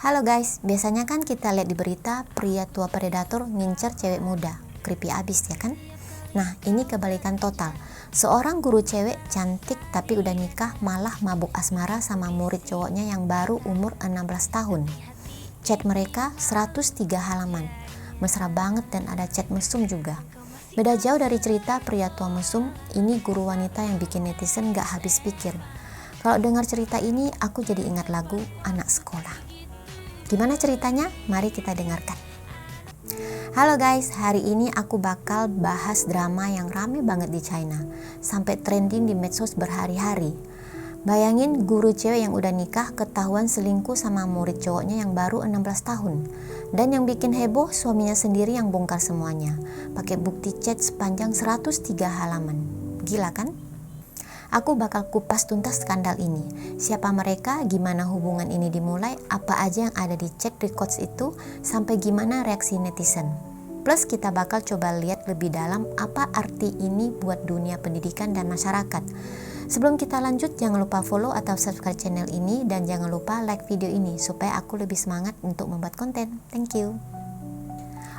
Halo guys, biasanya kan kita lihat di berita pria tua predator ngincer cewek muda. Creepy abis ya kan? Nah, ini kebalikan total. Seorang guru cewek cantik tapi udah nikah malah mabuk asmara sama murid cowoknya yang baru umur 16 tahun. Chat mereka 103 halaman. Mesra banget dan ada chat mesum juga. Beda jauh dari cerita pria tua mesum, ini guru wanita yang bikin netizen gak habis pikir. Kalau dengar cerita ini, aku jadi ingat lagu Anak Sekolah. Gimana ceritanya? Mari kita dengarkan. Halo guys, hari ini aku bakal bahas drama yang rame banget di China, sampai trending di medsos berhari-hari. Bayangin guru cewek yang udah nikah ketahuan selingkuh sama murid cowoknya yang baru 16 tahun. Dan yang bikin heboh suaminya sendiri yang bongkar semuanya, pakai bukti chat sepanjang 103 halaman. Gila kan? Aku bakal kupas tuntas skandal ini. Siapa mereka, gimana hubungan ini dimulai, apa aja yang ada di chat records itu, sampai gimana reaksi netizen. Plus kita bakal coba lihat lebih dalam apa arti ini buat dunia pendidikan dan masyarakat. Sebelum kita lanjut, jangan lupa follow atau subscribe channel ini dan jangan lupa like video ini supaya aku lebih semangat untuk membuat konten. Thank you.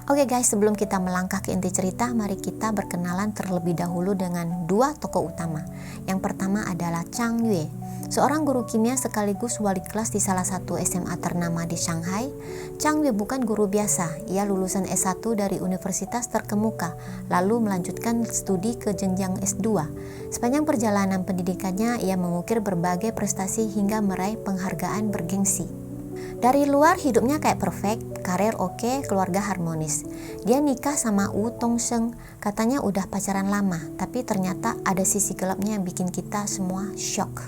Oke guys, sebelum kita melangkah ke inti cerita, mari kita berkenalan terlebih dahulu dengan dua tokoh utama. Yang pertama adalah Chang Yue, seorang guru kimia sekaligus wali kelas di salah satu SMA ternama di Shanghai. Chang Yue bukan guru biasa, ia lulusan S1 dari universitas terkemuka, lalu melanjutkan studi ke jenjang S2. Sepanjang perjalanan pendidikannya, ia mengukir berbagai prestasi hingga meraih penghargaan bergengsi. Dari luar hidupnya kayak perfect, karir oke, keluarga harmonis. Dia nikah sama Wu Tongsheng, katanya udah pacaran lama, tapi ternyata ada sisi gelapnya yang bikin kita semua shock.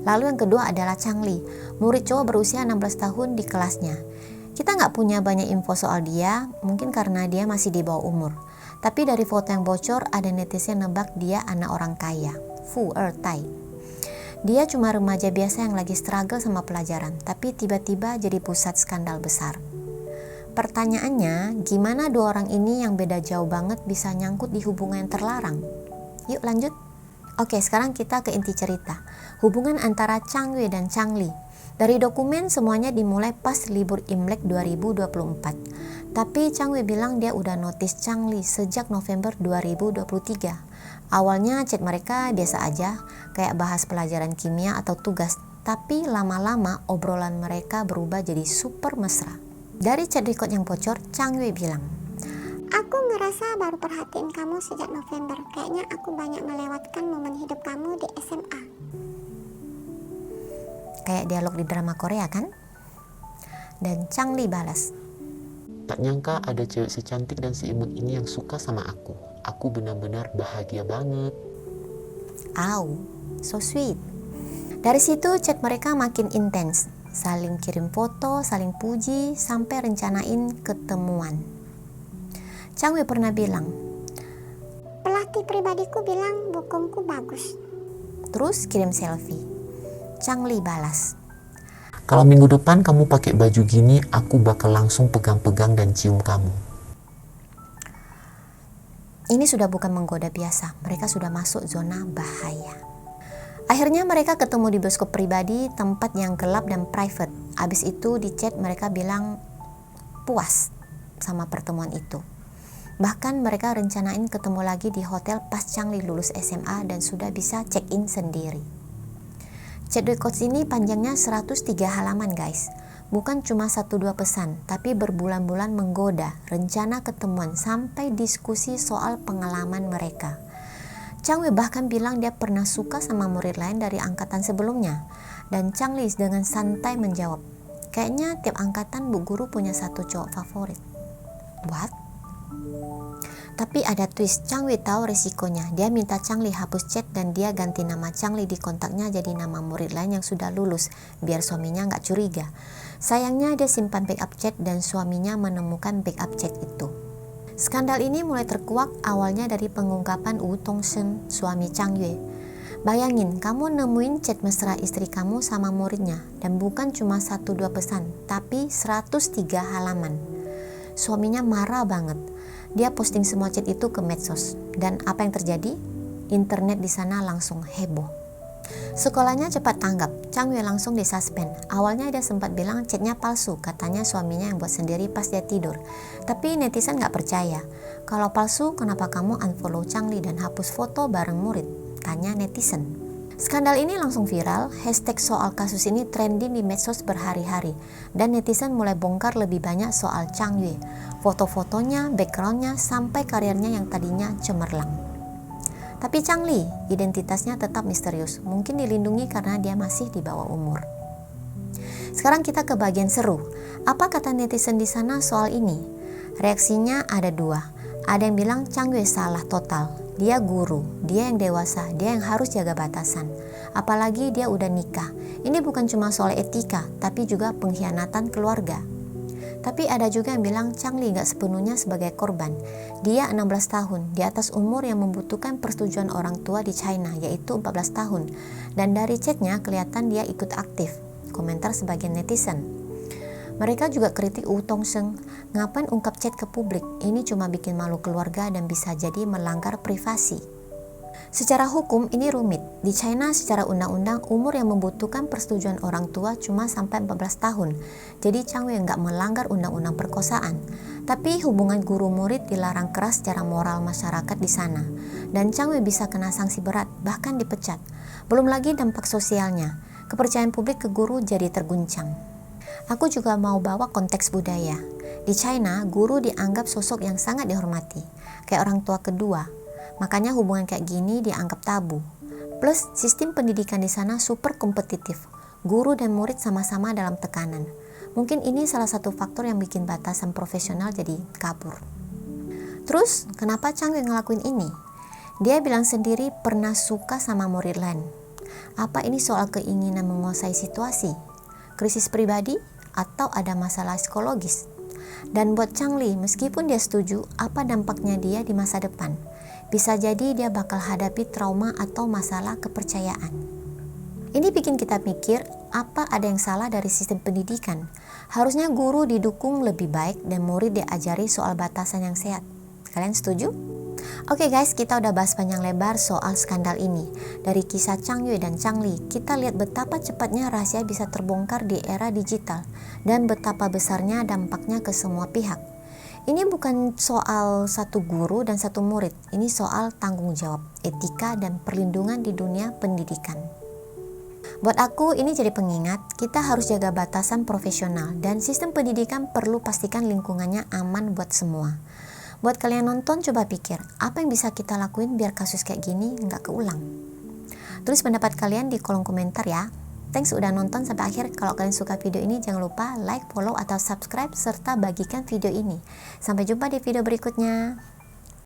Lalu yang kedua adalah Chang Li, murid cowok berusia 16 tahun di kelasnya. Kita nggak punya banyak info soal dia, mungkin karena dia masih di bawah umur. Tapi dari foto yang bocor, ada netizen nebak dia anak orang kaya, Fu Ertai. Dia cuma remaja biasa yang lagi struggle sama pelajaran, tapi tiba-tiba jadi pusat skandal besar. Pertanyaannya, gimana dua orang ini yang beda jauh banget bisa nyangkut di hubungan yang terlarang? Yuk lanjut. Oke, sekarang kita ke inti cerita. Hubungan antara Chang Yue dan Chang Li. Dari dokumen semuanya dimulai pas libur Imlek 2024. Tapi Chang Yue bilang dia udah notice Chang Li sejak November 2023. Awalnya chat mereka biasa aja, kayak bahas pelajaran kimia atau tugas. Tapi lama-lama obrolan mereka berubah jadi super mesra. Dari chat record yang bocor, Chang Yue bilang, "Aku ngerasa baru perhatiin kamu sejak November. Kayaknya aku banyak melewatkan momen hidup kamu di SMA." Kayak dialog di drama Korea kan? Dan Chang Li balas, "Tak nyangka ada cewek secantik dan seimut ini yang suka sama aku. Aku benar-benar bahagia banget." "Au, so sweet." Dari situ chat mereka makin intens, saling kirim foto, saling puji, sampai rencanain ketemuan. Chang Yue pernah bilang, "Pelatih pribadiku bilang bokongku bagus." terus kirim selfie. Chang Li balas, "Kalau minggu depan kamu pakai baju gini, aku bakal langsung pegang-pegang dan cium kamu." ini sudah bukan menggoda biasa, mereka sudah masuk zona bahaya. Akhirnya mereka ketemu di bioskop pribadi, tempat yang gelap dan private. Abis itu di chat mereka bilang puas sama pertemuan itu. Bahkan mereka rencanain ketemu lagi di hotel pas Chang Li lulus SMA dan sudah bisa check-in sendiri. Chat records ini panjangnya 103 halaman guys. Bukan cuma 1-2 pesan, tapi berbulan-bulan menggoda, rencana ketemuan, sampai diskusi soal pengalaman mereka. Chang Yue bahkan bilang dia pernah suka sama murid lain dari angkatan sebelumnya. Dan Chang Li dengan santai menjawab, "Kayaknya tiap angkatan bu guru punya satu cowok favorit." What? Tapi ada twist, Chang Yue tahu resikonya. Dia minta Chang Li hapus chat dan dia ganti nama Chang Li di kontaknya jadi nama murid lain yang sudah lulus, biar suaminya nggak curiga. Sayangnya dia simpan backup chat dan suaminya menemukan backup chat itu. Skandal ini mulai terkuak awalnya dari pengungkapan Wu Tongsheng, suami Chang Yue. Bayangin, kamu nemuin chat mesra istri kamu sama muridnya, dan bukan cuma 1-2 pesan, tapi 103 halaman. Suaminya marah banget. Dia posting semua chat itu ke medsos. Dan apa yang terjadi? Internet di sana langsung heboh. Sekolahnya cepat tanggap, Chang Yue langsung disuspend. Awalnya dia sempat bilang chatnya palsu, katanya suaminya yang buat sendiri pas dia tidur. Tapi netizen gak percaya. Kalau palsu, kenapa kamu unfollow Chang Li dan hapus foto bareng murid? Tanya netizen. Skandal ini langsung viral, hashtag soal kasus ini trending di medsos berhari-hari. Dan netizen mulai bongkar lebih banyak soal Chang Yue. Foto-fotonya, backgroundnya, sampai karirnya yang tadinya cemerlang. Tapi Chang Li, identitasnya tetap misterius, mungkin dilindungi karena dia masih di bawah umur. Sekarang kita ke bagian seru. Apa kata netizen di sana soal ini? Reaksinya ada dua. Ada yang bilang Chang Yue salah total. Dia guru, dia yang dewasa, dia yang harus jaga batasan. Apalagi dia udah nikah. Ini bukan cuma soal etika, tapi juga pengkhianatan keluarga. Tapi ada juga yang bilang Chang Li gak sepenuhnya sebagai korban. Dia 16 tahun, di atas umur yang membutuhkan persetujuan orang tua di China, yaitu 14 tahun. Dan dari chatnya kelihatan dia ikut aktif. Komentar sebagian netizen. Mereka juga kritik Wu Tongsheng, ngapain ungkap chat ke publik? Ini cuma bikin malu keluarga dan bisa jadi melanggar privasi. Secara hukum ini rumit. Di China secara undang-undang umur yang membutuhkan persetujuan orang tua cuma sampai 14 tahun. Jadi Chang Yue nggak melanggar undang-undang perkosaan. Tapi hubungan guru murid dilarang keras secara moral masyarakat di sana. Dan Chang Yue bisa kena sanksi berat, bahkan dipecat. Belum lagi dampak sosialnya. Kepercayaan publik ke guru jadi terguncang. Aku juga mau bawa konteks budaya. Di China, guru dianggap sosok yang sangat dihormati, kayak orang tua kedua. Makanya hubungan kayak gini dianggap tabu. Plus, sistem pendidikan di sana super kompetitif. Guru dan murid sama-sama dalam tekanan. Mungkin ini salah satu faktor yang bikin batasan profesional jadi kabur. Terus, kenapa Chang Yue ngelakuin ini? Dia bilang sendiri pernah suka sama murid lain. Apa ini soal keinginan menguasai situasi? Krisis pribadi? Atau ada masalah psikologis? Dan buat Chang Li, meskipun dia setuju, apa dampaknya dia di masa depan? Bisa jadi dia bakal hadapi trauma atau masalah kepercayaan. Ini bikin kita mikir, apa ada yang salah dari sistem pendidikan? Harusnya guru didukung lebih baik dan murid diajari soal batasan yang sehat. Kalian setuju? Oke guys, kita udah bahas panjang lebar soal skandal ini. Dari kisah Chang Yue dan Chang Li, kita lihat betapa cepatnya rahasia bisa terbongkar di era digital dan betapa besarnya dampaknya ke semua pihak. Ini bukan soal satu guru dan satu murid, ini soal tanggung jawab, etika, dan perlindungan di dunia pendidikan. Buat aku ini jadi pengingat, kita harus jaga batasan profesional dan sistem pendidikan perlu pastikan lingkungannya aman buat semua. Buat kalian nonton, coba pikir, apa yang bisa kita lakuin biar kasus kayak gini nggak keulang? Tulis pendapat kalian di kolom komentar ya. Thanks udah nonton sampai akhir. Kalau kalian suka video ini, jangan lupa like, follow, atau subscribe, serta bagikan video ini. Sampai jumpa di video berikutnya.